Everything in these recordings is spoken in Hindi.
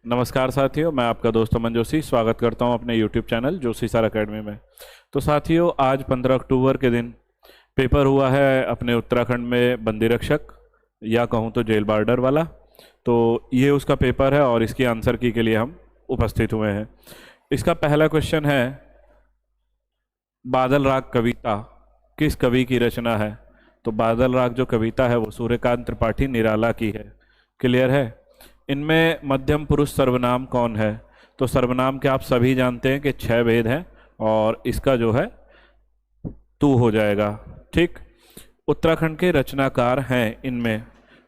नमस्कार साथियों, मैं आपका दोस्त अमन जोशी स्वागत करता हूं अपने YouTube channel Joshi sir academy में। तो साथियों, आज 15 अक्टूबर के दिन पेपर हुआ है अपने उत्तराखंड में बंदी रक्षक या कहूं तो जेल वार्डर वाला। तो ये उसका पेपर है और इसकी आंसर की के लिए हम उपस्थित हुए हैं। इसका पहला क्वेश्चन है, बादल राग कविता किस कवि की रचना है? तो बादल राग जो कविता है वो सूर्यकांत त्रिपाठी निराला की है। क्लियर है? इनमें मध्यम पुरुष सर्वनाम कौन है? तो सर्वनाम के आप सभी जानते हैं कि 6 भेद हैं और इसका जो है तू हो जाएगा। ठीक। उत्तराखंड के रचनाकार हैं इनमें,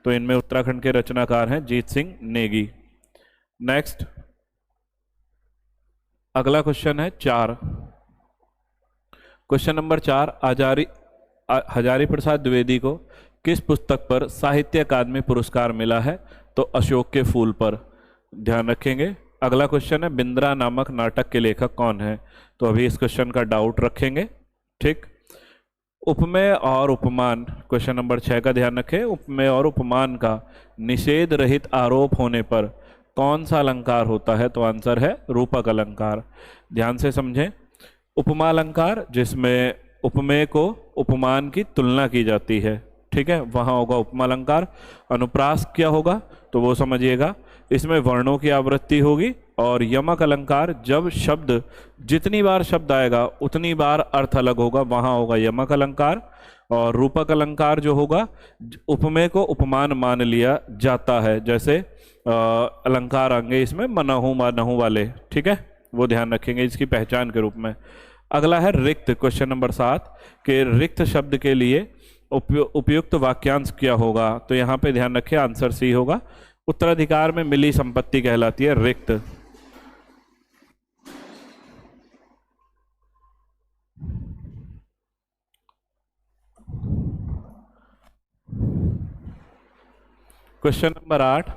तो इनमें उत्तराखंड के रचनाकार हैं जीत सिंह नेगी। नेक्स्ट, अगला क्वेश्चन है 4। क्वेश्चन नंबर 4, हजारी प्रसाद द्विवेदी को किस पुस्तक पर साहित्य अकादमी पुरस्कार मिला है? तो अशोक के फूल पर। ध्यान रखेंगे। अगला क्वेश्चन है, बिंद्रा नामक नाटक के लेखक कौन है? तो अभी इस क्वेश्चन का डाउट रखेंगे। ठीक। उपमेय और उपमान, क्वेश्चन नंबर 6 का ध्यान रखें। उपमेय और उपमान का निषेध रहित आरोप होने पर कौन सा अलंकार होता है? तो आंसर है रूपक अलंकार। ध्यान से समझें। उपमा अलंकार जिसमें उपमेय को उपमान की तुलना की जाती है, ठीक है, वहां होगा उपमा अलंकार। अनुप्रास क्या होगा तो वो समझिएगा, इसमें वर्णों की आवृत्ति होगी। और यमक अलंकार जब शब्द जितनी बार शब्द आएगा उतनी बार अर्थ अलग होगा, वहां होगा यमक अलंकार। और रूपक अलंकार जो होगा, उपमेय को उपमान मान लिया जाता है, जैसे अलंकार आएंगे इसमें मनहु मानहु वाले, ठीक है, वो ध्यान रखेंगे इसकी पहचान के रूप में। अगला है रिक्त, क्वेश्चन नंबर 7 के रिक्त शब्द के लिए उपयुक्त वाक्यांश क्या होगा? तो यहाँ पे ध्यान रखें, आंसर सी होगा। उत्तराधिकार में मिली संपत्ति कहलाती है रिक्त। क्वेश्चन नंबर 8,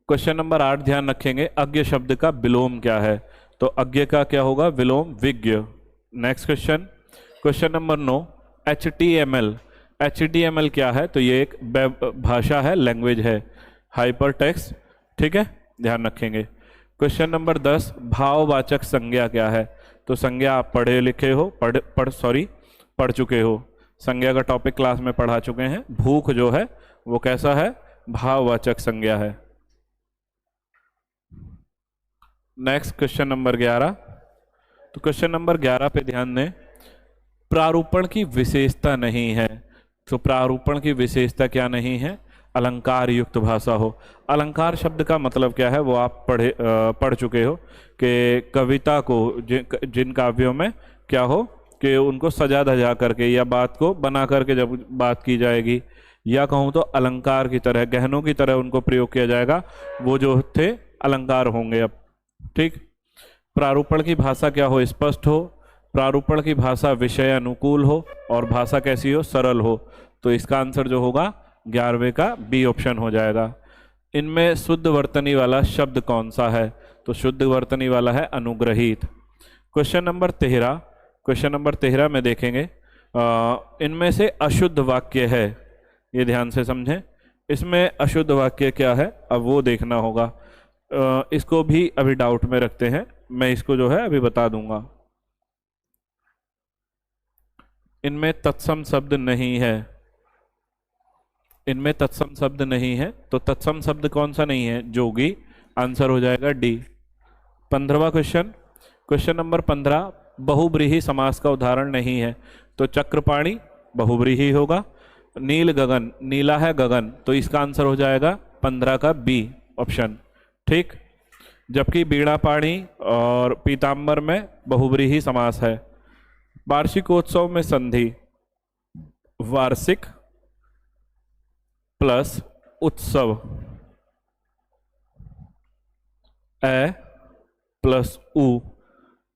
क्वेश्चन नंबर 8 ध्यान रखेंगे, अज्ञ शब्द का विलोम क्या है? तो अज्ञ का क्या होगा? विलोम विज्ञ। Next question, question number 9, HTML। HTML क्या है? तो ये एक भाषा है, लैंग्वेज है, हाइपर टेक्स्ट, ठीक है, ध्यान रखेंगे। क्वेश्चन नंबर 10, भाववाचक संज्ञा क्या है? तो संज्ञा आप पढ़े लिखे हो, पढ़ चुके हो, संज्ञा का टॉपिक क्लास में पढ़ा चुके हैं। भूख जो है वो कैसा है? भाववाचक संज्ञा है। Next question number 11। तो क्वेश्चन नंबर 11 पे ध्यान दें, प्रारूपण की विशेषता नहीं है। तो प्रारूपण की विशेषता क्या नहीं है? अलंकार युक्त भाषा हो। अलंकार शब्द का मतलब क्या है वो आप पढ़ चुके हो कि कविता को जिन काव्यों में क्या हो कि उनको सजा धजा करके या बात को बना करके जब बात की जाएगी, या कहूँ तो अलंकार की तरह, गहनों की तरह उनको प्रयोग किया जाएगा, वो जो थे अलंकार होंगे अब। ठीक। प्रारूपण की भाषा क्या हो? स्पष्ट हो। प्रारूपण की भाषा विषय अनुकूल हो और भाषा कैसी हो? सरल हो। तो इसका आंसर जो होगा 11वें का बी ऑप्शन हो जाएगा। इनमें शुद्ध वर्तनी वाला शब्द कौन सा है? तो शुद्ध वर्तनी वाला है अनुग्रहित। क्वेश्चन नंबर 13, क्वेश्चन नंबर 13 में देखेंगे, इनमें से अशुद्ध वाक्य है, ये ध्यान से समझें। इसमें अशुद्ध वाक्य क्या है अब वो देखना होगा। इसको भी अभी डाउट में रखते हैं, मैं इसको जो है अभी बता दूंगा। इनमें तत्सम शब्द नहीं है, इनमें तत्सम शब्द नहीं है। तो तत्सम शब्द कौन सा नहीं है? जोगी। आंसर हो जाएगा डी। 15वां क्वेश्चन, क्वेश्चन नंबर 15, बहुब्रीहि समास का उदाहरण नहीं है। तो चक्रपाणी बहुब्रीहि होगा। नील गगन, नीला है गगन, तो इसका आंसर हो जाएगा 15 का बी ऑप्शन। ठीक। जबकि बीणापाणी और पीताम्बर में बहुब्रीहि समास है। वार्षिकोत्सव में संधि वार्षिक प्लस उत्सव, ए प्लस उ,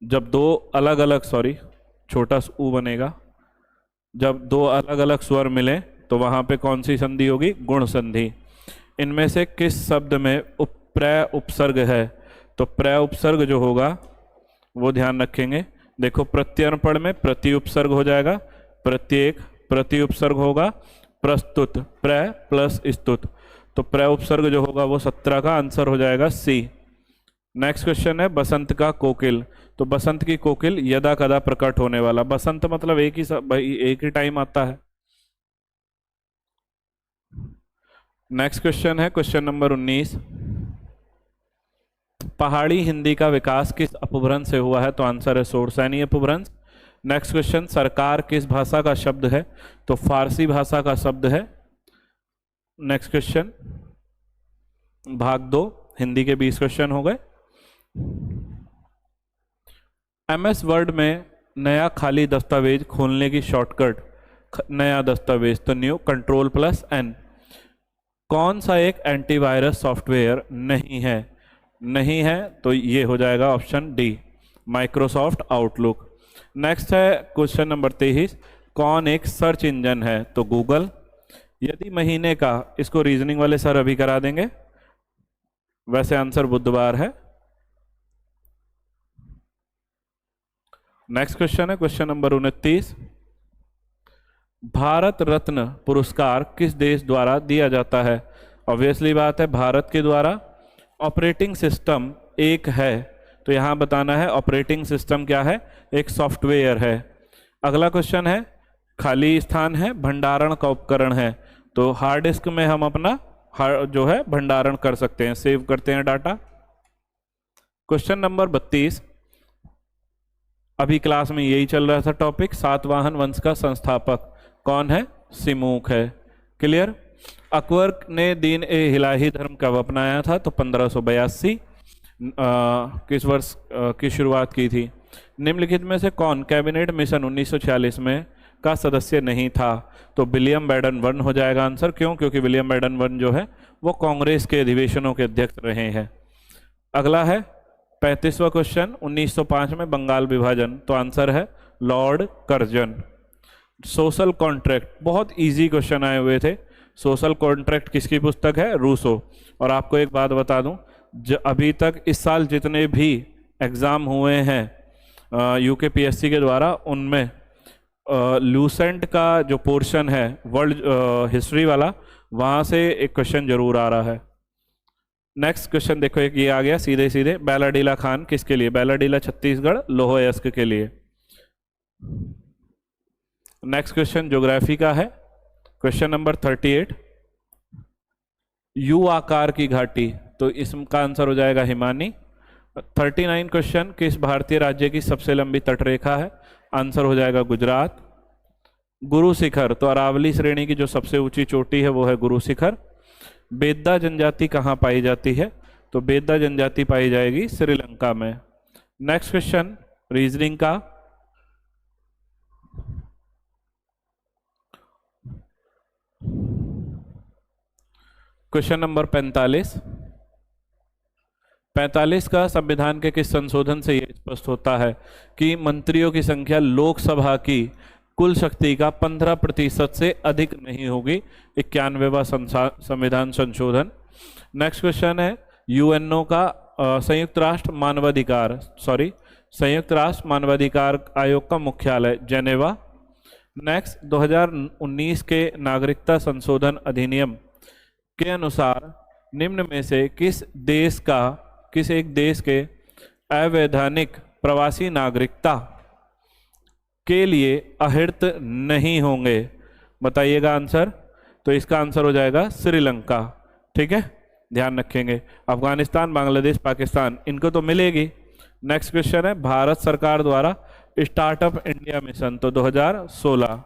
जब दो अलग अलग छोटा सा उ बनेगा, जब दो अलग अलग स्वर मिले तो वहां पे कौन सी संधि होगी? गुण संधि। इनमें से किस शब्द में प्रय उपसर्ग है? तो प्रय उपसर्ग जो होगा वो ध्यान रखेंगे। देखो, प्रत्यर्पण में प्रति उपसर्ग हो जाएगा, प्रत्येक प्रति उपसर्ग होगा, प्रस्तुत, प्र प्लस स्तुत, तो प्र उपसर्ग जो होगा वो 17 का आंसर हो जाएगा सी। नेक्स्ट क्वेश्चन है बसंत का कोकिल, तो बसंत की कोकिल यदा कदा प्रकट होने वाला, बसंत मतलब एक ही टाइम आता है। नेक्स्ट क्वेश्चन है क्वेश्चन नंबर 19, पहाड़ी हिंदी का विकास किस अपभ्रंश से हुआ है, तो आंसर है शोरसैनी अपभ्रंश। नेक्स्ट क्वेश्चन, सरकार किस भाषा का शब्द है, तो फारसी भाषा का शब्द है। नेक्स्ट क्वेश्चन, भाग 2, हिंदी के 20 क्वेश्चन हो गए। MS वर्ड में नया खाली दस्तावेज खोलने की शॉर्टकट, नया दस्तावेज तो न्यू, कंट्रोल प्लस N। कौन सा एक एंटीवायरस सॉफ्टवेयर नहीं है तो ये हो जाएगा option D, Microsoft outlook. Next है क्वेश्चन नंबर 23, कौन एक सर्च इंजन है, तो गूगल। यदि महीने का, इसको रीजनिंग वाले सर अभी करा देंगे, वैसे आंसर बुधवार है। नेक्स्ट क्वेश्चन है क्वेश्चन नंबर 29, भारत रत्न पुरस्कार किस देश द्वारा दिया जाता है, ऑब्वियसली बात है भारत के द्वारा। ऑपरेटिंग सिस्टम एक है, तो यहां बताना है ऑपरेटिंग सिस्टम क्या है, एक सॉफ्टवेयर है। अगला क्वेश्चन है, खाली स्थान है, भंडारण का उपकरण है, तो हार्ड डिस्क में हम अपना जो है भंडारण कर सकते हैं, सेव करते हैं डाटा। क्वेश्चन नंबर 32, अभी क्लास में यही चल रहा था टॉपिक, सातवाहन वंश का संस्थापक कौन है, सिमुक है। क्लियर। अकबर ने दीन ए इलाही धर्म कब अपनाया था, तो 1582 किस वर्ष की शुरुआत की थी। निम्नलिखित में से कौन कैबिनेट मिशन 1946 में का सदस्य नहीं था, तो विलियम बैडन वर्न हो जाएगा आंसर। क्यों? क्योंकि विलियम बैडन वर्न जो है वो कांग्रेस के अधिवेशनों के अध्यक्ष रहे हैं। अगला है 35वां क्वेश्चन, 1905 में बंगाल विभाजन, तो आंसर है लॉर्ड कर्जन। सोशल कॉन्ट्रैक्ट, बहुत इजी क्वेश्चन आए हुए थे। सोशल कॉन्ट्रैक्ट किसकी पुस्तक है, रूसो। और आपको एक बात बता दूं, अभी तक इस साल जितने भी एग्ज़ाम हुए हैं यूकेपीएससी के द्वारा, उनमें लूसेंट का जो पोर्शन है वर्ल्ड हिस्ट्री वाला, वहाँ से एक क्वेश्चन जरूर आ रहा है। नेक्स्ट क्वेश्चन देखो, एक ये आ गया सीधे सीधे, बैलाडीला खान किसके लिए, बैलाडीला छत्तीसगढ़, लोहोयस्क के लिए। नेक्स्ट क्वेश्चन ज्योग्राफी का है, क्वेश्चन नंबर 38, यू आकार की घाटी, तो इसका आंसर हो जाएगा हिमानी। 39 क्वेश्चन, किस भारतीय राज्य की सबसे लंबी तटरेखा है, आंसर हो जाएगा गुजरात। गुरु शिखर, तो अरावली श्रेणी की जो सबसे ऊंची चोटी है वो है गुरु शिखर। बेद्दा जनजाति कहाँ पाई जाती है, तो बेद्दा जनजाति पाई जाएगी श्रीलंका में। नेक्स्ट क्वेश्चन रीजनिंग का, क्वेश्चन नंबर 45 का संविधान के किस संशोधन से यह स्पष्ट होता है कि मंत्रियों की संख्या लोकसभा की कुल शक्ति का 15% से अधिक नहीं होगी, 91वां संविधान संशोधन। नेक्स्ट क्वेश्चन है यूएनओ का संयुक्त राष्ट्र मानवाधिकार आयोग का मुख्यालय जेनेवा। नेक्स्ट 2019 के नागरिकता संशोधन अधिनियम के अनुसार निम्न में से किस एक देश के अवैधानिक प्रवासी नागरिकता के लिए अहिर्त नहीं होंगे, बताइएगा आंसर। तो इसका आंसर हो जाएगा श्रीलंका। ठीक है, ध्यान रखेंगे। अफगानिस्तान, बांग्लादेश, पाकिस्तान, इनको तो मिलेगी। नेक्स्ट क्वेश्चन है भारत सरकार द्वारा स्टार्टअप इंडिया मिशन, तो 2016।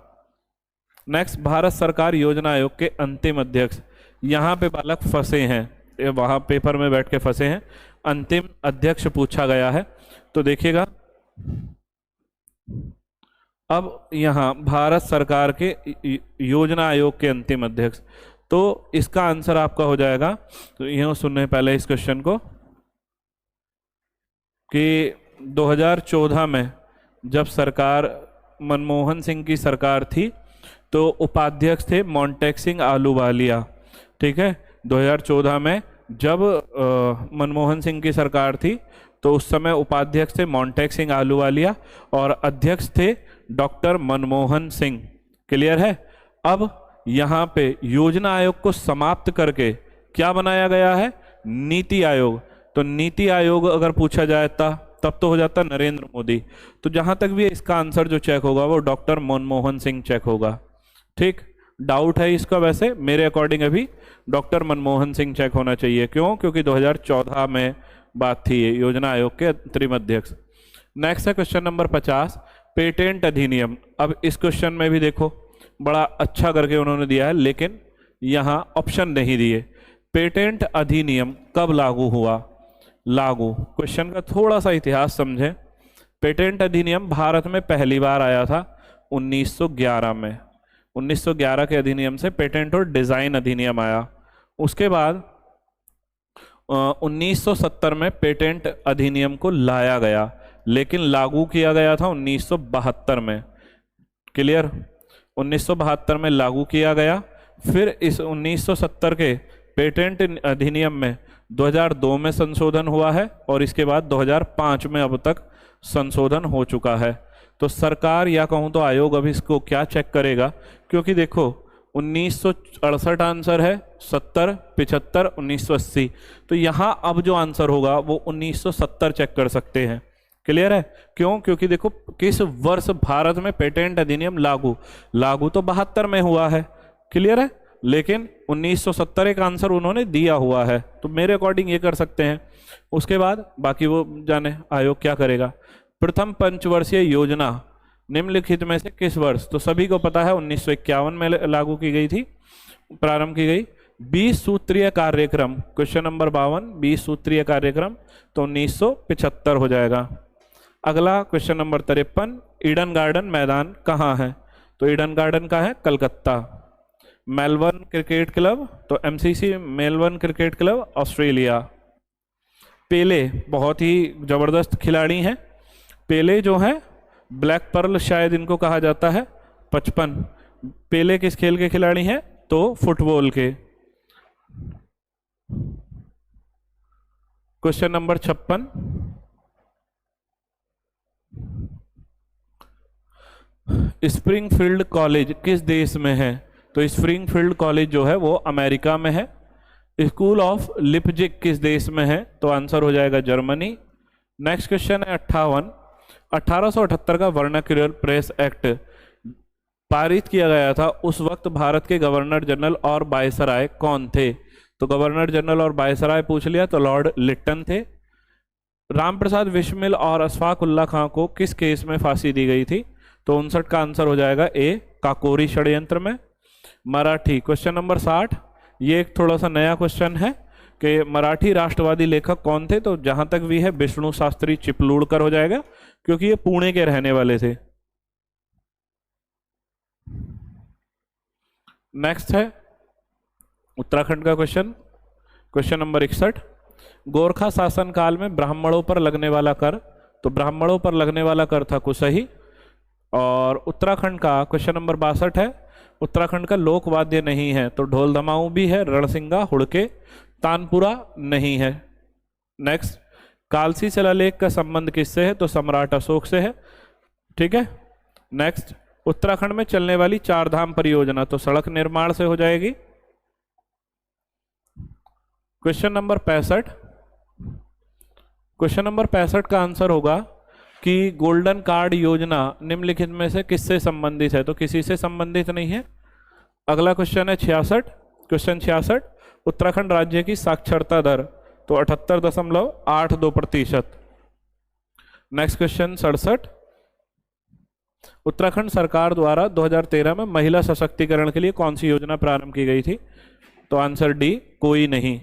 नेक्स्ट भारत सरकार योजना आयोग के अंतिम अध्यक्ष, यहाँ पे बालक फंसे हैं, वहाँ पेपर में बैठ के फंसे हैं, अंतिम अध्यक्ष पूछा गया है, तो देखिएगा अब यहाँ भारत सरकार के योजना आयोग के अंतिम अध्यक्ष, तो इसका आंसर आपका हो जाएगा, तो यूँ सुनने पहले इस क्वेश्चन को कि 2014 में जब सरकार मनमोहन सिंह की सरकार थी तो उपाध्यक्ष थे मोंटेक सिंह आलूवालिया। ठीक है, 2014 में जब मनमोहन सिंह की सरकार थी तो उस समय उपाध्यक्ष थे मोंटेक सिंह आलूवालिया और अध्यक्ष थे डॉक्टर मनमोहन सिंह। क्लियर है। अब यहाँ पे योजना आयोग को समाप्त करके क्या बनाया गया है? नीति आयोग। तो नीति आयोग अगर पूछा जाए तब तो हो जाता नरेंद्र मोदी। तो जहां तक भी इसका आंसर जो चेक होगा वो डॉक्टर मनमोहन सिंह चेक होगा। ठीक, डाउट है इसका? वैसे मेरे अकॉर्डिंग अभी डॉक्टर मनमोहन सिंह चेक होना चाहिए। क्यों? क्योंकि 2014 में बात थी ये योजना आयोग के अंतरिम अध्यक्ष। नेक्स्ट है क्वेश्चन नंबर 50, पेटेंट अधिनियम। अब इस क्वेश्चन में भी देखो बड़ा अच्छा करके उन्होंने दिया है, लेकिन यहाँ ऑप्शन नहीं दिए। पेटेंट अधिनियम कब लागू हुआ? लागू, क्वेश्चन का थोड़ा सा इतिहास समझें। पेटेंट अधिनियम भारत में पहली बार आया था 1911 में। 1911 के अधिनियम से पेटेंट और डिजाइन अधिनियम आया। उसके बाद 1970 में पेटेंट अधिनियम को लाया गया, लेकिन लागू किया गया था 1972 में। क्लियर? 1972 में लागू किया गया। फिर इस 1970 के पेटेंट अधिनियम में 2002 में संशोधन हुआ है और इसके बाद 2005 में अब तक संशोधन हो चुका है। तो सरकार या कहूँ तो आयोग अभी इसको क्या चेक करेगा? क्योंकि देखो 1968 आंसर है, 70, 75, 1980। तो यहाँ अब जो आंसर होगा वो 1970 चेक कर सकते हैं। क्लियर है? क्यों? क्योंकि देखो किस वर्ष भारत में पेटेंट अधिनियम लागू तो 72 में हुआ है। क्लियर है? लेकिन 1970 एक आंसर उन्होंने दिया हुआ है, तो मेरे अकॉर्डिंग ये कर सकते हैं। उसके बाद बाकी वो जाने आयोग क्या करेगा। प्रथम पंचवर्षीय योजना निम्नलिखित में से किस वर्ष? तो सभी को पता है 1951 में लागू की गई थी, प्रारंभ की गई। 20 सूत्रीय कार्यक्रम, क्वेश्चन नंबर 52, 20 सूत्रीय कार्यक्रम तो 1975 हो जाएगा। अगला क्वेश्चन नंबर 53, ईडन गार्डन मैदान कहाँ है? तो ईडन गार्डन का है कलकत्ता। मेलबर्न क्रिकेट क्लब तो MCC Melbourne Cricket Club Australia. Pele बहुत ही जबरदस्त खिलाड़ी हैं। पेले जो हैं ब्लैक पर्ल शायद इनको कहा जाता है। 55 पेले किस खेल के खिलाड़ी हैं? तो फुटबॉल के। क्वेश्चन नंबर 56, स्प्रिंगफील्ड कॉलेज किस देश में है? तो स्प्रिंगफील्ड कॉलेज जो है वो अमेरिका में है। स्कूल ऑफ लिपजिग किस देश में है? तो आंसर हो जाएगा जर्मनी। नेक्स्ट क्वेश्चन है 58, 1878 का वर्नाक्यूलर प्रेस एक्ट पारित किया गया था। उस वक्त भारत के गवर्नर जनरल और वायसराय कौन थे? तो गवर्नर जनरल और वायसराय पूछ लिया तो लॉर्ड लिट्टन थे। रामप्रसाद बिस्मिल और अशफाक उल्ला खां को किस केस में फांसी दी गई थी? तो 59 का आंसर हो जाएगा ए, काकोरी षड्यंत्र में। मराठी, क्वेश्चन नंबर 60, ये एक थोड़ा सा नया क्वेश्चन है कि मराठी राष्ट्रवादी लेखक कौन थे? तो जहां तक भी है विष्णु शास्त्री चिपलूणकर हो जाएगा, क्योंकि ये पुणे के रहने वाले थे। नेक्स्ट है उत्तराखंड का क्वेश्चन, क्वेश्चन नंबर 61, गोरखा शासन काल में ब्राह्मणों पर लगने वाला कर? तो ब्राह्मणों पर लगने वाला कर था कुशही। और उत्तराखंड का क्वेश्चन नंबर 62 है, उत्तराखंड का लोक वाद्य नहीं है? तो ढोल धमाऊं भी है, रणसिंगा, हुड़के, तानपुरा नहीं है। नेक्स्ट, कालसी शिलालेख का संबंध किससे है? तो सम्राट अशोक से है। ठीक है। नेक्स्ट, उत्तराखंड में चलने वाली चार धाम परियोजना तो सड़क निर्माण से हो जाएगी। क्वेश्चन नंबर 65, क्वेश्चन नंबर 65 का आंसर होगा कि गोल्डन कार्ड योजना निम्नलिखित में से किससे संबंधित है? तो किसी से संबंधित नहीं है। अगला क्वेश्चन है 66, क्वेश्चन 66, उत्तराखंड राज्य की साक्षरता दर तो 78.82%। नेक्स्ट क्वेश्चन 67, उत्तराखंड सरकार द्वारा 2013 में महिला सशक्तिकरण के लिए कौन सी योजना प्रारंभ की गई थी? तो आंसर डी, कोई नहीं।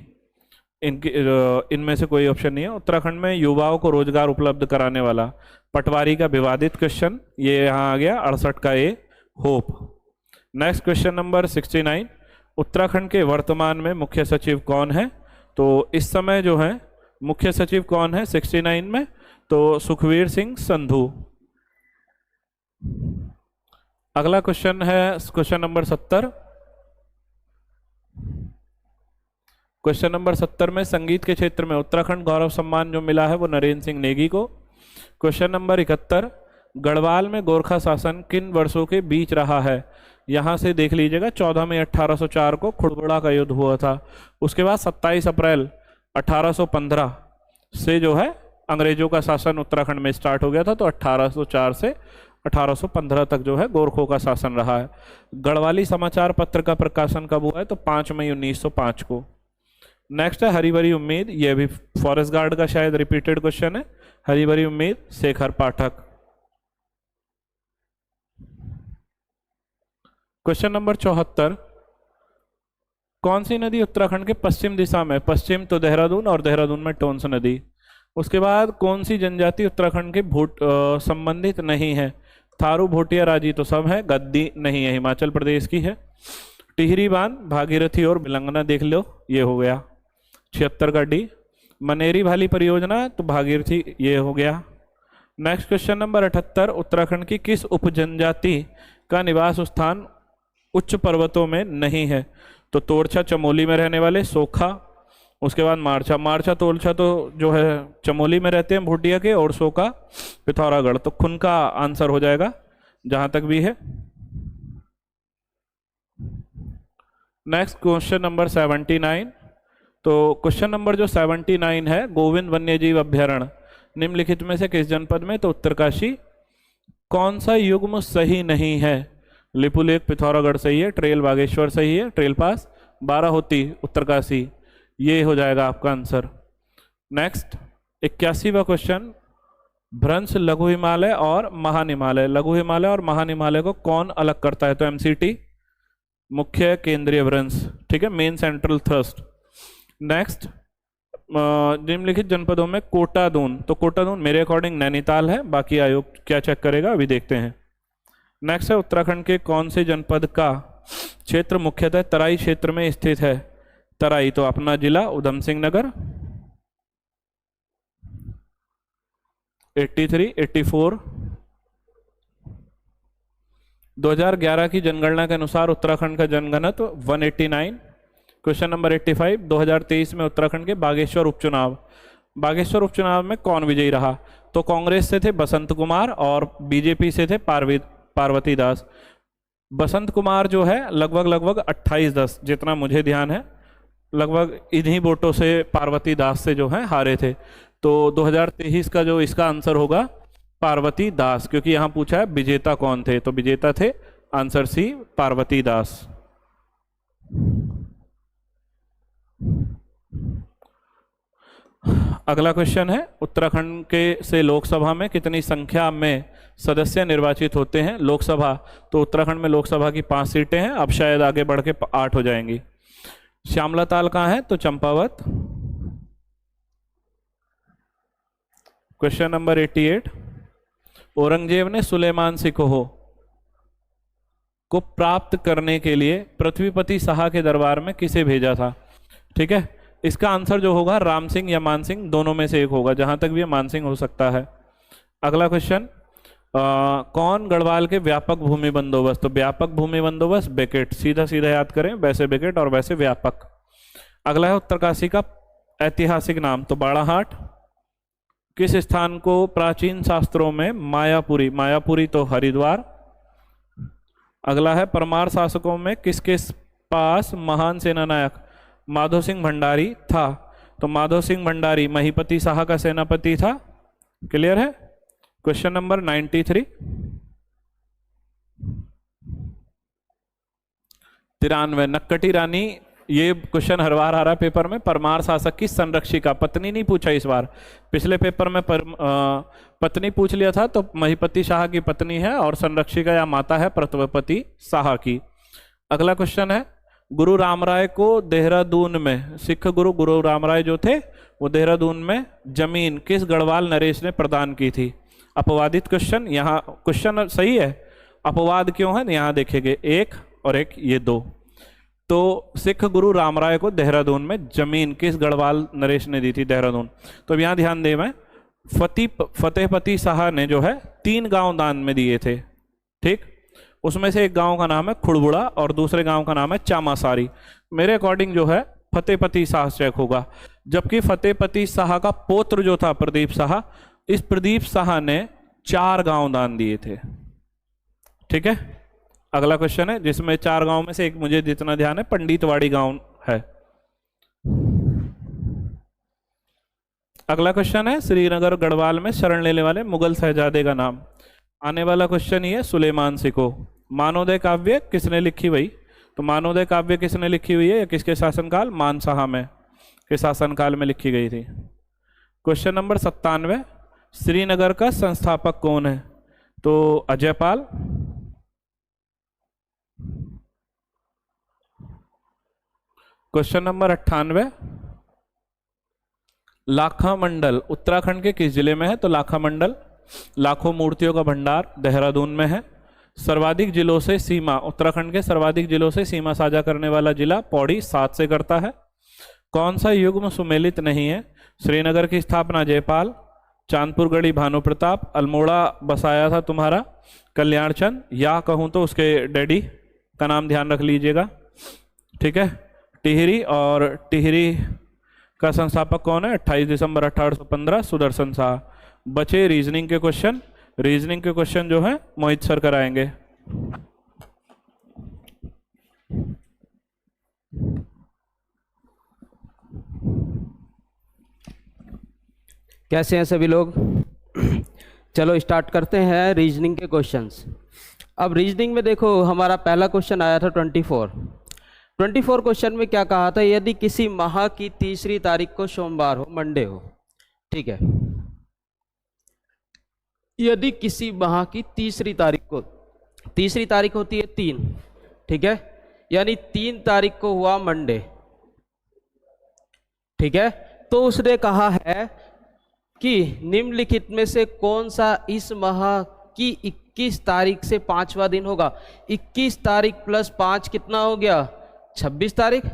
इनमें से कोई ऑप्शन नहीं है। उत्तराखंड में युवाओं को रोजगार उपलब्ध कराने वाला पटवारी का विवादित क्वेश्चन, ये यहाँ आ गया 68 का A, hope. Next question number 69, Uttarakhand के वर्तमान में मुख्य सचिव कौन है? तो इस समय जो है मुख्य सचिव कौन है 69 में? तो सुखवीर सिंह संधू। अगला क्वेश्चन है क्वेश्चन नंबर 70, क्वेश्चन नंबर 70 में संगीत के क्षेत्र में उत्तराखंड गौरव सम्मान जो मिला है वो नरेंद्र सिंह नेगी को। क्वेश्चन नंबर 71, गढ़वाल में गोरखा शासन किन वर्षों के बीच रहा है? यहाँ से देख लीजिएगा, 14 मई 1804 को खुड़बुड़ा का युद्ध हुआ था। उसके बाद 27 अप्रैल 1815 से जो है अंग्रेजों का शासन उत्तराखंड में स्टार्ट हो गया था, तो 1804 से 1815 तक जो है गोरखों का शासन रहा है। गढ़वाली समाचार पत्र का प्रकाशन कब हुआ है? तो 5 मई 1905 को। नेक्स्ट है हरी भरी उम्मीद, यह भी फॉरेस्ट गार्ड का शायद रिपीटेड क्वेश्चन है। हरी भरी उम्मीद, शेखर पाठक। क्वेश्चन नंबर 74, कौन सी नदी उत्तराखंड के पश्चिम दिशा में? पश्चिम तो देहरादून, और देहरादून में टोंस नदी। उसके बाद कौन सी जनजाति उत्तराखंड के संबंधित नहीं है? थारू, भोटिया, राजी तो सब है, गद्दी नहीं है, हिमाचल प्रदेश की है। टिहरी बांध, भागीरथी और बिलंगना देख लो, ये हो गया 76 का डी। मनेरी भाली परियोजना, तो भागीरथी, ये हो गया। नेक्स्ट क्वेश्चन नंबर 78, उत्तराखंड की किस उप जनजाति का निवास स्थान उच्च पर्वतों में नहीं है? तो तोरछा चमोली में रहने वाले, सोखा, उसके बाद मारछा। मारछा तोरछा तो जो है चमोली में रहते हैं भूटिया के, और सोका पिथौरागढ़। तो खुन का आंसर हो जाएगा जहां तक भी है। नेक्स्ट क्वेश्चन नंबर 79, तो क्वेश्चन नंबर जो 79 है, गोविंद वन्यजीव अभ्यारण्य निम्नलिखित में से किस जनपद में? तो उत्तरकाशी। कौन सा युग्म सही नहीं है? लिपुलेख पिथौरागढ़ सही है, ट्रेल बागेश्वर सही है, ट्रेल पास बाराहोती उत्तरकाशी, ये हो जाएगा आपका आंसर। नेक्स्ट 81वां क्वेश्चन, भ्रंश, लघु हिमालय और महान हिमालय। लघु हिमालय और महान हिमालय को कौन अलग करता है? तो एमसीटी, मुख्य केंद्रीय भ्रंश, ठीक है, मेन सेंट्रल थ्रस्ट। नेक्स्ट निम्नलिखित जनपदों में कोटा दून, तो कोटा दून मेरे अकॉर्डिंग नैनीताल है, बाकी आयोग क्या चेक करेगा अभी देखते हैं। नेक्स्ट है उत्तराखंड के कौन से जनपद का क्षेत्र मुख्यतः तराई क्षेत्र में स्थित है? तराई तो अपना जिला उधम सिंह नगर। 83, 84, 2011 की जनगणना के अनुसार उत्तराखंड का जनघनत्व 189। क्वेश्चन नंबर 85, 2023 में उत्तराखंड के बागेश्वर उपचुनाव, बागेश्वर उपचुनाव में कौन विजयी रहा? तो कांग्रेस से थे बसंत कुमार और बीजेपी से थे पार्वती दास। बसंत कुमार जो है लगभग 28-10 जितना मुझे ध्यान है, लगभग इन्हीं वोटों से पार्वती दास से जो है हारे थे। तो 2023 का जो इसका आंसर होगा पार्वती दास, क्योंकि यहाँ पूछा है विजेता कौन थे, तो विजेता थे आंसर सी पार्वती दास। अगला क्वेश्चन है उत्तराखंड के से लोकसभा में कितनी संख्या में सदस्य निर्वाचित होते हैं? लोकसभा तो उत्तराखंड में लोकसभा की 5 सीटें हैं, अब शायद आगे बढ़ के 8 हो जाएंगी। श्यामला ताल कहाँ है? तो चंपावत। क्वेश्चन नंबर 88, औरंगजेब ने सुलेमान सिकोह को प्राप्त करने के लिए पृथ्वीपति शाह के दरबार में किसे भेजा था? ठीक है, इसका आंसर जो होगा राम सिंह या मान सिंह, दोनों में से एक होगा, जहां तक भी मान सिंह हो सकता है। अगला क्वेश्चन, कौन गढ़वाल के व्यापक भूमि बंदोबस्त? तो व्यापक भूमि बंदोबस्त बेकेट, सीधा सीधा याद करें, वैसे बेकेट और वैसे व्यापक। अगला है उत्तरकाशी का ऐतिहासिक नाम, तो बाड़ाहाट। किस स्थान को प्राचीन शास्त्रों में मायापुरी, मायापुरी तो हरिद्वार। अगला है परमार शासकों में किसके पास महान सेनानायक माधो सिंह भंडारी था? तो माधो सिंह भंडारी महीपति शाह का सेनापति था। क्लियर है? क्वेश्चन नंबर 93, 93 नक्कटी रानी, ये क्वेश्चन हर बार आ रहा है पेपर में। परमार शासक की संरक्षिका, पत्नी नहीं पूछा इस बार, पिछले पेपर में पत्नी पूछ लिया था, तो महीपति शाह की पत्नी है और संरक्षिका या माता है प्रतापति शाह की। अगला क्वेश्चन है, गुरु रामराय को देहरादून में, सिख गुरु रामराय जो थे वो देहरादून में जमीन किस गढ़वाल नरेश ने प्रदान की थी? अपवादित क्वेश्चन, यहाँ क्वेश्चन सही है, अपवाद क्यों है यहाँ देखेंगे, एक और एक, ये दो। तो सिख गुरु रामराय को देहरादून में जमीन किस गढ़वाल नरेश ने दी थी? देहरादून। तो अब यहाँ ध्यान दे, मैं फतेहपति शाह ने जो है 3 गांव दान में दिए थे, ठीक, उसमें से एक गांव का नाम है खुड़बुड़ा और दूसरे गांव का नाम है चामासारी। मेरे अकॉर्डिंग जो है फतेहपति शाह चेक होगा, जबकि फतेहपति शाह का पौत्र जो था प्रदीप शाह, इस प्रदीप शाह ने 4 गांव दान दिए थे। ठीक है, अगला क्वेश्चन है जिसमें 4 गांव में से एक मुझे जितना ध्यान है पंडितवाड़ी गांव है। अगला क्वेश्चन है श्रीनगर गढ़वाल में शरण लेने वाले मुगल शहजादे का नाम। आने वाला क्वेश्चन ये है सुलेमान सिको। मानवोदय काव्य किसने लिखी हुई? तो मानवोदय काव्य किसने लिखी हुई है या किसके शासनकाल? मानसाहा में के शासनकाल में लिखी गई थी। क्वेश्चन नंबर 97, श्रीनगर का संस्थापक कौन है? तो अजयपाल। क्वेश्चन नंबर 98, लाखा मंडल उत्तराखंड के किस जिले में है? तो लाखा मंडल लाखों मूर्तियों का भंडार देहरादून में है। सर्वाधिक जिलों से सीमा, उत्तराखंड के सर्वाधिक जिलों से सीमा साझा करने वाला जिला पौड़ी 7 से करता है। कौन सा युग्म सुमेलित नहीं है? श्रीनगर की स्थापना जयपाल, चांदपुर गढ़ी भानु प्रताप, अल्मोड़ा बसाया था तुम्हारा कल्याण चंद, या कहूँ तो उसके डैडी का नाम ध्यान रख लीजिएगा। ठीक है, टिहरी, और टिहरी का संस्थापक कौन है? 28 दिसंबर 1815 सुदर्शन शाह। बचे रीजनिंग के क्वेश्चन। रीजनिंग के क्वेश्चन जो है मोहित सर कराएंगे। कैसे हैं सभी लोग? चलो स्टार्ट करते हैं रीजनिंग के क्वेश्चंस। अब रीजनिंग में देखो हमारा पहला क्वेश्चन आया था 24 क्वेश्चन में क्या कहा था? यदि किसी माह की 3री तारीख को सोमवार हो, मंडे हो, ठीक है, यदि किसी माह की 3री तारीख को, 3री तारीख होती है 3, ठीक है, यानी 3 तारीख को हुआ मंडे, ठीक है, तो उसने कहा है कि निम्नलिखित में से कौन सा इस माह की 21 तारीख से 5वां दिन होगा? 21 तारीख प्लस 5 कितना हो गया? 26 तारीख,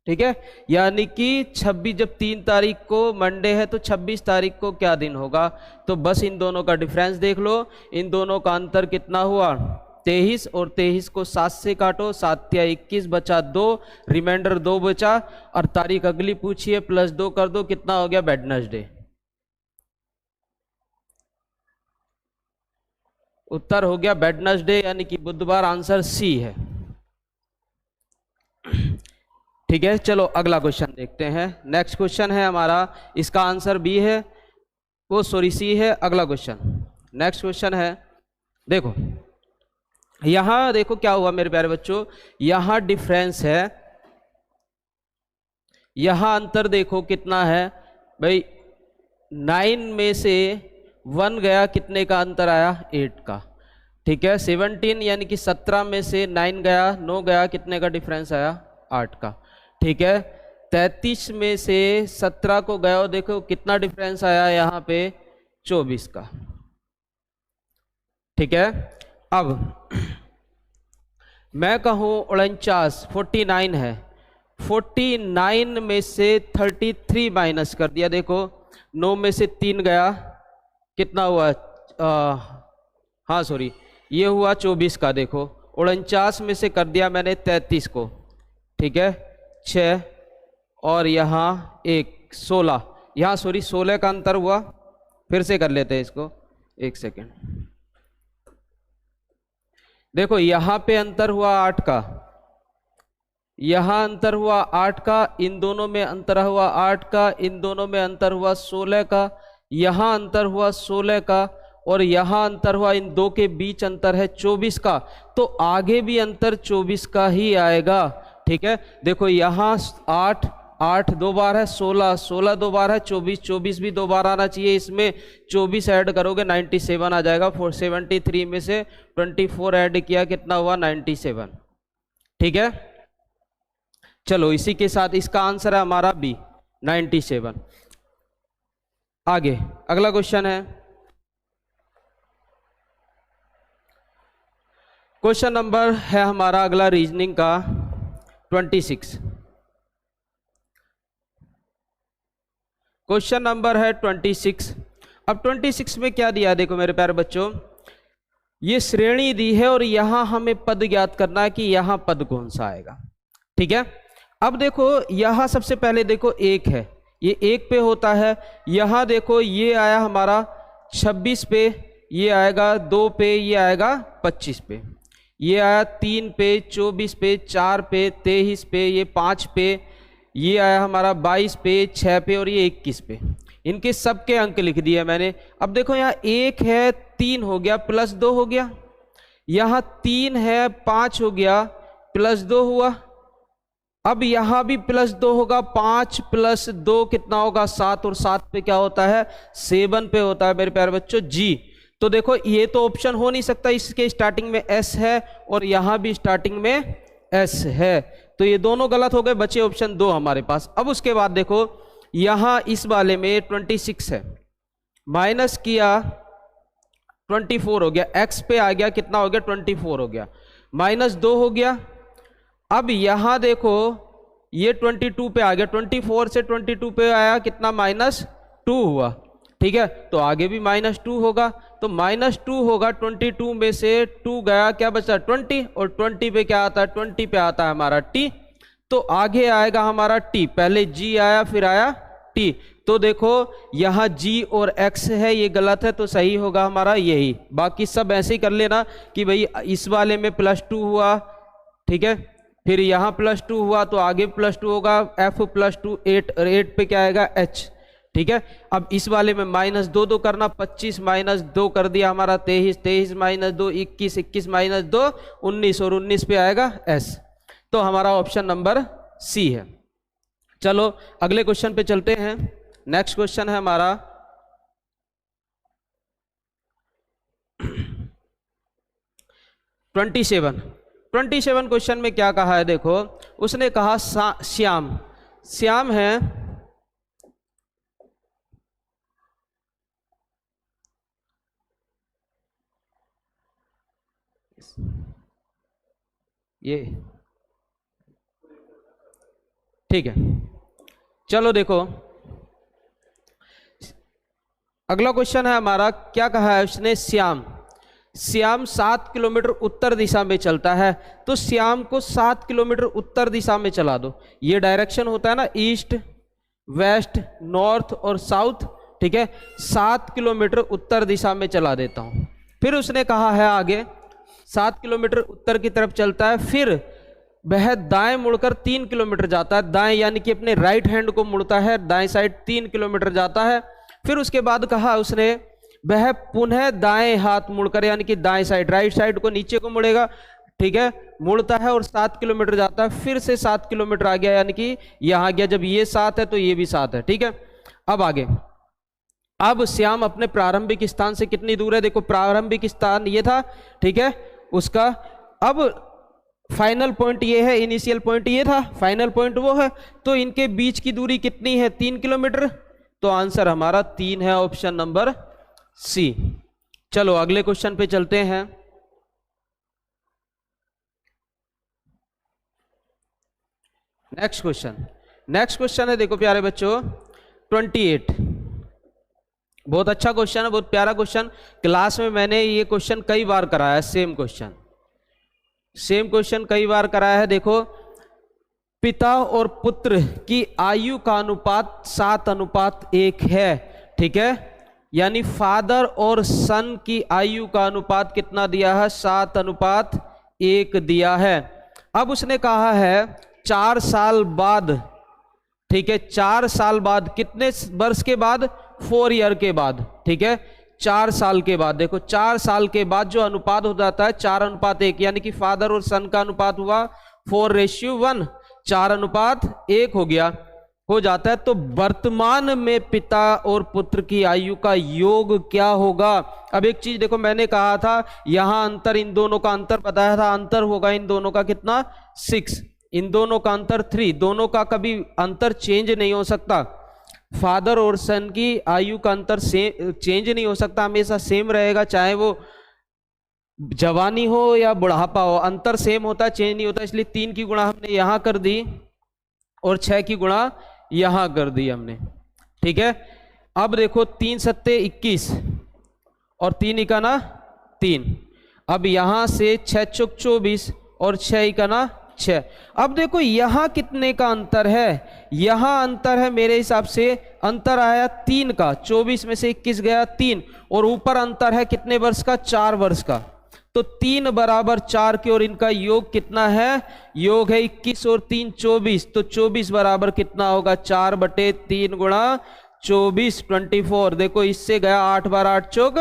ठीक है, यानी कि 26, जब 3 तारीख को मंडे है तो 26 तारीख को क्या दिन होगा? तो बस इन दोनों का डिफरेंस देख लो, इन दोनों का अंतर कितना हुआ? 23, और 23 को 7 से काटो, 7 या 21 बचा 2, रिमाइंडर 2 बचा, और तारीख अगली पूछिए प्लस 2 कर दो, कितना हो गया? वेडनेसडे। उत्तर हो गया वेडनेसडे, यानी कि बुधवार। आंसर सी है। ठीक है, चलो अगला क्वेश्चन देखते हैं। नेक्स्ट क्वेश्चन है हमारा, इसका आंसर बी है, वो सॉरी सी है। अगला क्वेश्चन, नेक्स्ट क्वेश्चन है, देखो यहां देखो क्या हुआ मेरे प्यारे बच्चों, यहां डिफरेंस है, यहां अंतर देखो कितना है भाई। 9 में से 1 गया, कितने का अंतर आया? 8 का। ठीक है, 17 यानी कि 17 में से 9 गया, 9 गया, कितने का डिफरेंस आया? 8 का। ठीक है, 33 में से 17 को गया, देखो कितना डिफरेंस आया यहाँ पे? 24 का। ठीक है, अब मैं कहूँ 49, 49 है, 49 में से 33 माइनस कर दिया, देखो 9 में से 3 गया, कितना हुआ? हाँ सॉरी, ये हुआ 24 का। देखो 49 में से कर दिया मैंने 33 को, ठीक है, 6, और यहाँ 1, 16, यहाँ सॉरी 16 का अंतर हुआ। फिर से कर लेते हैं इसको, 1 सेकेंड। देखो यहाँ पे अंतर हुआ 8 का, यहाँ अंतर हुआ 8 का, इन दोनों में अंतर हुआ 8 का, इन दोनों में अंतर हुआ 16 का, यहाँ अंतर हुआ 16 का, और यहाँ अंतर हुआ, इन दो के बीच अंतर है 24 का, तो आगे भी अंतर 24 का ही आएगा। ठीक है, देखो यहाँ 8, 8 दो बार है, 16, 16 दो बार है, 24, 24 भी दो बार आना चाहिए। इसमें 24 ऐड करोगे 97 आ जाएगा। 473 में से 24 ऐड किया, कितना हुआ? 97। ठीक है, चलो इसी के साथ इसका आंसर है हमारा बी, 97। आगे अगला क्वेश्चन है, क्वेश्चन नंबर है हमारा अगला रीजनिंग का 26। क्वेश्चन नंबर है 26। अब 26 में क्या दिया? देखो मेरे प्यारे बच्चों, ये श्रेणी दी है और यहां हमें पद ज्ञात करना है कि यहां पद कौन सा आएगा। ठीक है, अब देखो यहां सबसे पहले देखो 1 है, ये 1 पे होता है। यहां देखो ये आया हमारा 26 पे, ये आएगा 2 पे, ये आएगा 25 पे, ये आया 3 पे, 24 पे, 4 पे, 23 पे, ये 5 पे, ये आया हमारा 22 पे, 6 पे और ये 21 पे। इनके सबके अंक लिख दिए मैंने। अब देखो यहाँ 1 है, 3 हो गया, प्लस 2 हो गया, यहाँ 3 है, 5 हो गया, प्लस 2 हुआ, अब यहां भी प्लस 2 होगा, 5 प्लस 2 कितना होगा 7, और 7 पे क्या होता है 7 पे होता है मेरे प्यारे बच्चों जी। तो देखो ये तो ऑप्शन हो नहीं सकता, इसके स्टार्टिंग में एस है और यहां भी स्टार्टिंग में एस है, तो ये दोनों गलत हो गए, बचे ऑप्शन 2 हमारे पास। अब उसके बाद देखो यहां इस वाले में 26 है, माइनस किया 24 हो गया, एक्स पे आ गया कितना हो गया 24 हो गया, माइनस 2 हो गया। अब यहां देखो ये 22 पे आ गया, 24 से 22 पे आया कितना -2 हुआ, ठीक है, तो आगे भी -2 होगा, तो -2 होगा, 22 में से 2 गया, क्या बचा 20, और 20 पे क्या आता है 20 पे आता है हमारा t, तो आगे आएगा हमारा t, पहले g आया फिर आया t, तो देखो यहां g और x है, ये गलत है, तो सही होगा हमारा यही। बाकी सब ऐसे ही कर लेना कि भाई इस वाले में +2 हुआ, ठीक है, फिर यहाँ +2 हुआ तो आगे +2 होगा, f +2 8, और 8 पे क्या आएगा h, ठीक है। अब इस वाले में -2 करना, 25 -2 कर दिया हमारा 23, 23 -2 21, 21 -2 19, और 19 पे आएगा s, तो हमारा ऑप्शन नंबर सी है। चलो अगले क्वेश्चन पे चलते हैं। नेक्स्ट क्वेश्चन है हमारा 27 क्वेश्चन में क्या कहा है देखो, उसने कहा श्याम है ये, ठीक है। चलो देखो अगला क्वेश्चन है हमारा, क्या कहा है उसने, श्याम 7 किलोमीटर उत्तर दिशा में चलता है, तो श्याम को 7 किलोमीटर उत्तर दिशा में चला दो। ये डायरेक्शन होता है ना, ईस्ट, वेस्ट, नॉर्थ और साउथ, ठीक है, 7 किलोमीटर उत्तर दिशा में चला देता हूं। फिर उसने कहा है आगे 7 किलोमीटर उत्तर की तरफ चलता है, फिर वह दाएं मुड़कर 3 किलोमीटर जाता है, दाएं यानी कि अपने राइट हैंड को मुड़ता है, दाएं साइड 3 किलोमीटर जाता है। फिर उसके बाद कहा उसने वह पुनः दाएं हाथ मुड़कर, यानी कि दाएं साइड, राइट साइड को नीचे को मुड़ेगा, ठीक है, मुड़ता है और 7 किलोमीटर जाता है, फिर से 7 किलोमीटर आ गया, यानी कि यहां गया, जब ये 7 है तो ये भी 7 है, ठीक है। अब आगे, अब श्याम अपने प्रारंभिक स्थान से कितनी दूर है, देखो प्रारंभिक स्थान ये था, ठीक है, उसका अब फाइनल पॉइंट ये है, इनिशियल पॉइंट ये था, फाइनल पॉइंट वो है, तो इनके बीच की दूरी कितनी है 3 किलोमीटर, तो आंसर हमारा 3 है, ऑप्शन नंबर सी। चलो अगले क्वेश्चन पे चलते हैं। नेक्स्ट क्वेश्चन है देखो प्यारे बच्चों 28, बहुत अच्छा क्वेश्चन है, बहुत प्यारा क्वेश्चन। क्लास में मैंने ये क्वेश्चन कई बार कराया है, सेम क्वेश्चन कई बार कराया है। देखो पिता और पुत्र की आयु का अनुपात 7:1 है, ठीक है, यानी फादर और सन की आयु का अनुपात कितना दिया है 7:1 दिया है। अब उसने कहा है 4 साल बाद, ठीक है, 4 साल बाद, कितने वर्ष के बाद 4 ईयर के बाद, ठीक है, 4 साल के बाद। देखो 4 साल के बाद जो अनुपात हो जाता है 4:1, यानी कि फादर और सन का अनुपात हुआ 4:1, 4:1 हो जाता है। तो वर्तमान में पिता और पुत्र की आयु का योग क्या होगा। अब एक चीज देखो, मैंने कहा था यहां अंतर, इन दोनों का अंतर बताया था, अंतर होगा इन दोनों का कितना 6, इन दोनों का अंतर 3, दोनों का कभी अंतर चेंज नहीं हो सकता। फादर और सन की आयु का अंतर चेंज नहीं हो सकता, हमेशा सेम रहेगा, चाहे वो जवानी हो या बुढ़ापा हो, अंतर सेम होता है, चेंज नहीं होता। इसलिए 3 की गुणा हमने यहां कर दी और 6 की गुणा यहां कर दी हमने, ठीक है। अब देखो 3 सत्ते 21 और 3 इकाना 3, अब यहां से 6 चौक 24 और 6 इकाना 6। अब देखो यहां कितने का अंतर है, यहां अंतर है मेरे हिसाब से अंतर आया 3 का, 24 में से 21 गया 3, और ऊपर अंतर है कितने वर्ष का, 4 वर्ष का। तो 3 बराबर 4 की, और इनका योग कितना है, योग है 21 और 3 24, तो 24 बराबर कितना होगा, 4/3 गुणा 24, 24। देखो इससे गया 8 बार 8 चौक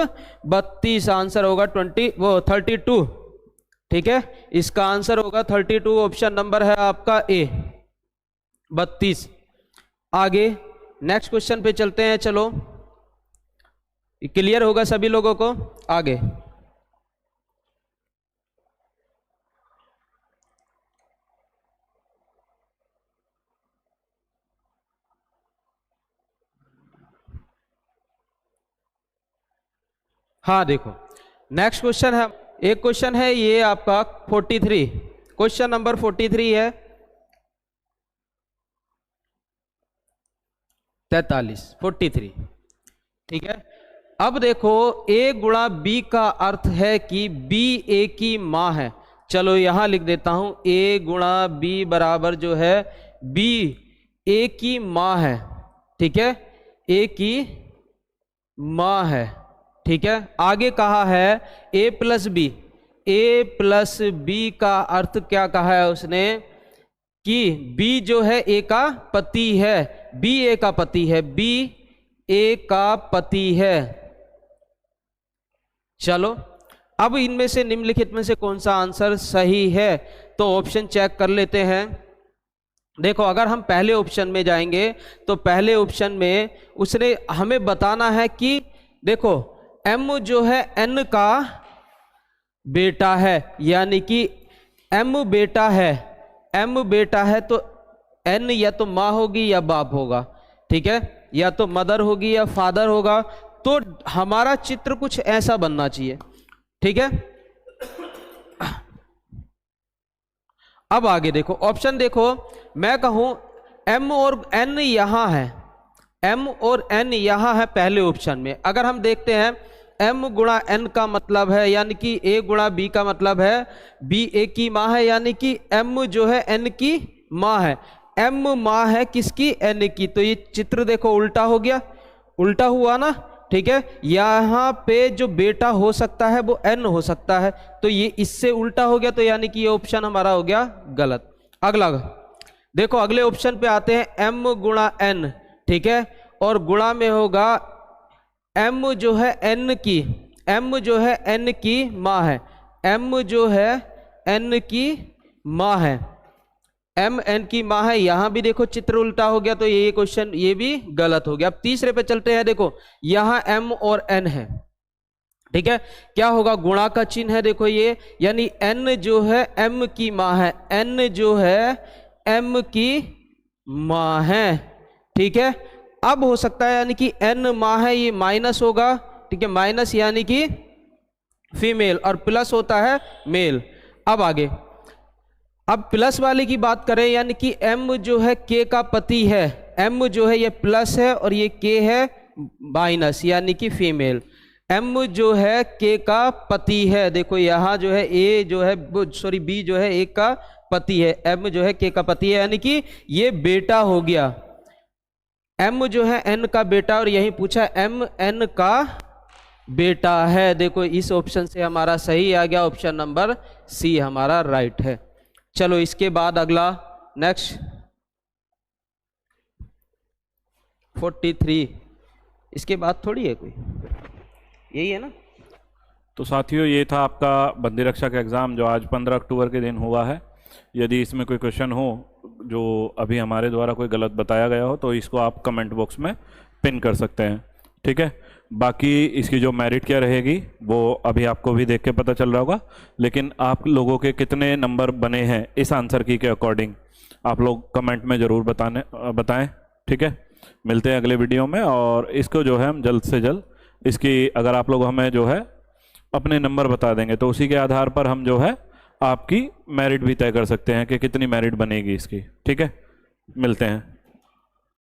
32, आंसर होगा 32। ठीक है, इसका आंसर होगा 32, ऑप्शन नंबर है आपका ए 32। आगे नेक्स्ट क्वेश्चन पे चलते हैं। चलो, क्लियर होगा सभी लोगों को। आगे हाँ, देखो नेक्स्ट क्वेश्चन है, एक क्वेश्चन है ये आपका 43, क्वेश्चन नंबर 43 है 43। ठीक है, अब देखो a गुणा b का अर्थ है कि b a की माँ है। चलो यहां लिख देता हूं, a गुणा b बराबर जो है b a की माँ है। ठीक है, a की माँ है। ठीक है, आगे कहा है a प्लस b का अर्थ क्या कहा है उसने कि b जो है a का पति है, b a का पति है, b a का पति है। चलो, अब इनमें से निम्नलिखित में से कौन सा आंसर सही है, तो ऑप्शन चेक कर लेते हैं। देखो, अगर हम पहले ऑप्शन में जाएंगे तो पहले ऑप्शन में उसने हमें बताना है कि देखो m जो है n का बेटा है, यानी कि m बेटा है तो n या तो माँ होगी या बाप होगा। ठीक है, या तो मदर होगी या फादर होगा। तो हमारा चित्र कुछ ऐसा बनना चाहिए। ठीक है, अब आगे देखो ऑप्शन, देखो मैं कहूं m और n यहां है, m और n यहां है पहले ऑप्शन में। अगर हम देखते हैं m गुणा n का मतलब है, यानी कि a गुणा b का मतलब है b a की माँ है, यानी कि m जो है n की माँ है। m माँ है किसकी, n की। तो ये चित्र देखो उल्टा हो गया, उल्टा हुआ ना। ठीक है, यहाँ पे जो बेटा हो सकता है वो n हो सकता है, तो ये इससे उल्टा हो गया, तो यानी कि ये ऑप्शन हमारा हो गया गलत। अगला देखो, अगले ऑप्शन पे आते हैं, m गुणा n। ठीक है, और गुणा में होगा m जो है n की, m जो है n की माँ है, m जो है n की माँ है, m n की माँ है। यहां भी देखो चित्र उल्टा हो गया, तो ये क्वेश्चन ये भी गलत हो गया। अब तीसरे पे चलते हैं। देखो यहां m और n है। ठीक है, क्या होगा, गुणा का चिन्ह है। देखो ये, यानी n जो है m की माँ है, n जो है m की माँ है। ठीक है, अब हो सकता है यानी कि n माँ है, ये माइनस होगा। ठीक है, माइनस यानी कि फीमेल और प्लस होता है मेल। अब आगे, अब प्लस वाले की बात करें, यानी कि m जो है k का पति है, m जो है ये प्लस है और ये k है माइनस, यानी कि फीमेल। m जो है k का पति है। देखो यहाँ जो है a जो है सॉरी b जो है a का पति है, m जो है k का पति है, यानी कि ये बेटा हो गया। m जो है n का बेटा, और यही पूछा m n का बेटा है। देखो इस ऑप्शन से हमारा सही आ गया, ऑप्शन नंबर सी हमारा राइट है। चलो इसके बाद अगला नेक्स्ट 43, इसके बाद थोड़ी है कोई, यही है ना। तो साथियों, ये था आपका बंदी रक्षा का एग्ज़ाम जो आज 15 अक्टूबर के दिन हुआ है। यदि इसमें कोई क्वेश्चन हो जो अभी हमारे द्वारा कोई गलत बताया गया हो तो इसको आप कमेंट बॉक्स में पिन कर सकते हैं। ठीक है, बाकी इसकी जो मेरिट क्या रहेगी वो अभी आपको भी देख के पता चल रहा होगा, लेकिन आप लोगों के कितने नंबर बने हैं इस आंसर की के अकॉर्डिंग आप लोग कमेंट में ज़रूर बताएं। ठीक है, मिलते हैं अगले वीडियो में, और इसको जो है हम जल्द से जल्द इसकी, अगर आप लोग हमें जो है अपने नंबर बता देंगे तो उसी के आधार पर हम जो है आपकी मेरिट भी तय कर सकते हैं कि कितनी मेरिट बनेगी इसकी। ठीक है, मिलते हैं।